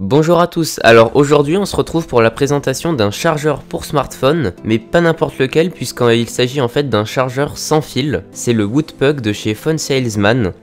Bonjour à tous, alors aujourd'hui on se retrouve pour la présentation d'un chargeur pour smartphone, mais pas n'importe lequel puisqu'il s'agit en fait d'un chargeur sans fil, c'est le Woodpuck de chez Phone Salesman,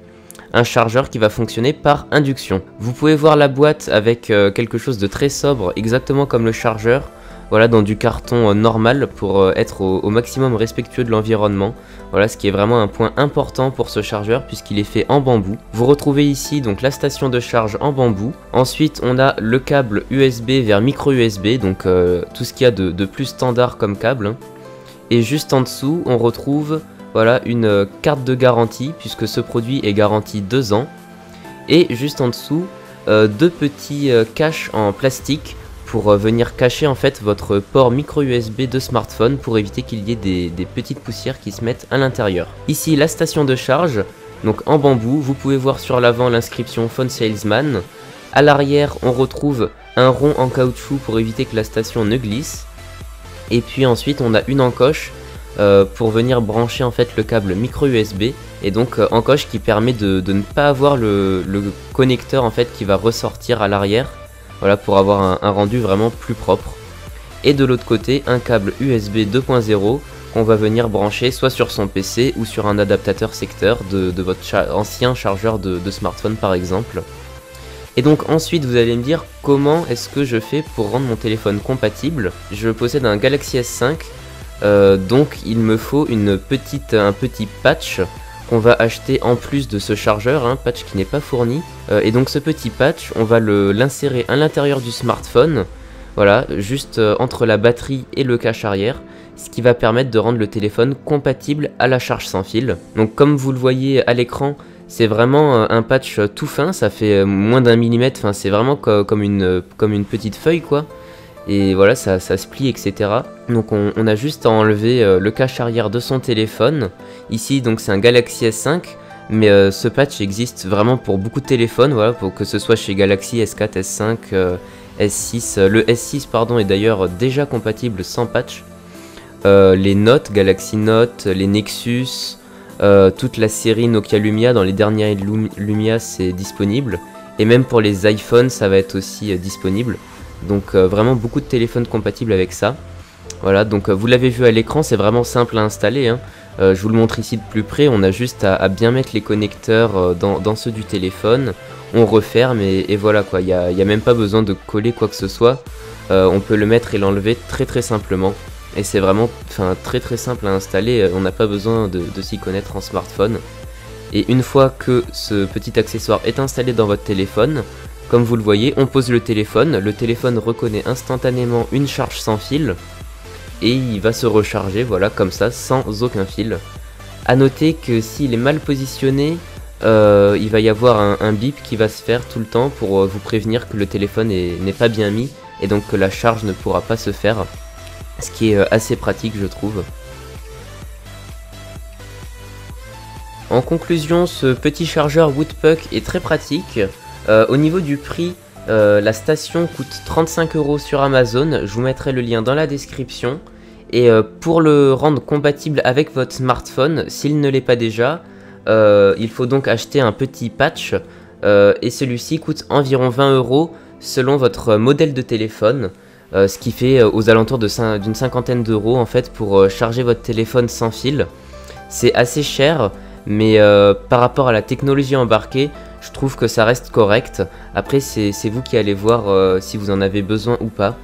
un chargeur qui va fonctionner par induction. Vous pouvez voir la boîte avec quelque chose de très sobre, exactement comme le chargeur, voilà, dans du carton normal pour être au maximum respectueux de l'environnement. Voilà, ce qui est vraiment un point important pour ce chargeur puisqu'il est fait en bambou. Vous retrouvez ici donc la station de charge en bambou. Ensuite on a le câble USB vers micro USB, donc tout ce qu'il y a de plus standard comme câble, hein. Et juste en dessous on retrouve voilà, une carte de garantie puisque ce produit est garanti 2 ans. Et juste en dessous deux petits caches en plastique pour venir cacher en fait votre port micro USB de smartphone pour éviter qu'il y ait des petites poussières qui se mettent à l'intérieur. Ici la station de charge, donc en bambou, vous pouvez voir sur l'avant l'inscription Phone Salesman. À l'arrière on retrouve un rond en caoutchouc pour éviter que la station ne glisse. Et puis ensuite on a une encoche pour venir brancher en fait le câble micro USB. Et donc encoche qui permet de ne pas avoir le connecteur en fait qui va ressortir à l'arrière. Voilà, pour avoir un rendu vraiment plus propre. Et de l'autre côté, un câble USB 2.0 qu'on va venir brancher soit sur son PC ou sur un adaptateur secteur de votre ancien chargeur de smartphone par exemple. Et donc ensuite vous allez me dire comment est-ce que je fais pour rendre mon téléphone compatible. Je possède un Galaxy S5, donc il me faut un petit patch qu'on va acheter en plus de ce chargeur, un patch qui n'est pas fourni. Et donc ce petit patch, on va l'insérer à l'intérieur du smartphone, voilà, juste entre la batterie et le cache arrière, ce qui va permettre de rendre le téléphone compatible à la charge sans fil. Donc comme vous le voyez à l'écran, c'est vraiment un patch tout fin, ça fait moins d'1 millimètre, enfin c'est vraiment comme une petite feuille quoi. Et voilà, ça se plie, etc. Donc on a juste à enlever le cache arrière de son téléphone. Ici donc c'est un Galaxy S5, mais ce patch existe vraiment pour beaucoup de téléphones, voilà, pour que ce soit chez Galaxy S4, S5, S6. Le S6 pardon est d'ailleurs déjà compatible sans patch. Les Note, Galaxy Note, les Nexus, toute la série Nokia Lumia, dans les dernières Lumia c'est disponible. Et même pour les iPhones ça va être aussi disponible. Donc vraiment beaucoup de téléphones compatibles avec ça. Voilà, donc vous l'avez vu à l'écran, c'est vraiment simple à installer, hein. Je vous le montre ici de plus près, on a juste à bien mettre les connecteurs dans ceux du téléphone. On referme et voilà quoi, il n'y a même pas besoin de coller quoi que ce soit. On peut le mettre et l'enlever très simplement. Et c'est vraiment très simple à installer, on n'a pas besoin de s'y connaître en smartphone. Et une fois que ce petit accessoire est installé dans votre téléphone, comme vous le voyez, on pose le téléphone reconnaît instantanément une charge sans fil et il va se recharger, voilà, comme ça, sans aucun fil. A noter que s'il est mal positionné, il va y avoir un bip qui va se faire tout le temps pour vous prévenir que le téléphone n'est pas bien mis et donc que la charge ne pourra pas se faire, ce qui est assez pratique je trouve. En conclusion, ce petit chargeur Woodpuck est très pratique. Au niveau du prix, la station coûte 35 € sur Amazon, je vous mettrai le lien dans la description. Et pour le rendre compatible avec votre smartphone, s'il ne l'est pas déjà, il faut donc acheter un petit patch. Et celui-ci coûte environ 20 € selon votre modèle de téléphone. Ce qui fait aux alentours d'une cinquantaine d'euros en fait pour charger votre téléphone sans fil. C'est assez cher, mais par rapport à la technologie embarquée, je trouve que ça reste correct. Après c'est vous qui allez voir si vous en avez besoin ou pas.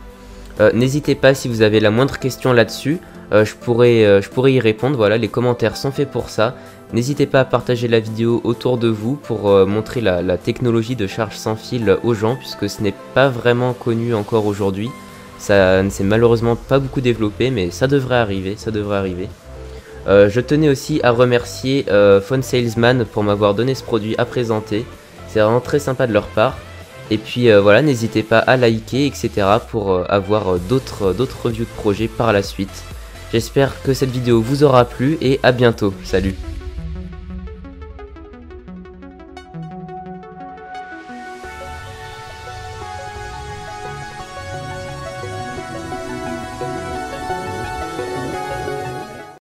N'hésitez pas si vous avez la moindre question là-dessus, je pourrais y répondre, voilà, les commentaires sont faits pour ça. N'hésitez pas à partager la vidéo autour de vous pour montrer la technologie de charge sans fil aux gens, puisque ce n'est pas vraiment connu encore aujourd'hui. Ça ne s'est malheureusement pas beaucoup développé, mais ça devrait arriver, je tenais aussi à remercier Phone Salesman pour m'avoir donné ce produit à présenter. C'est vraiment très sympa de leur part. Et puis voilà, n'hésitez pas à liker, etc. pour avoir d'autres reviews de projets par la suite. J'espère que cette vidéo vous aura plu et à bientôt. Salut!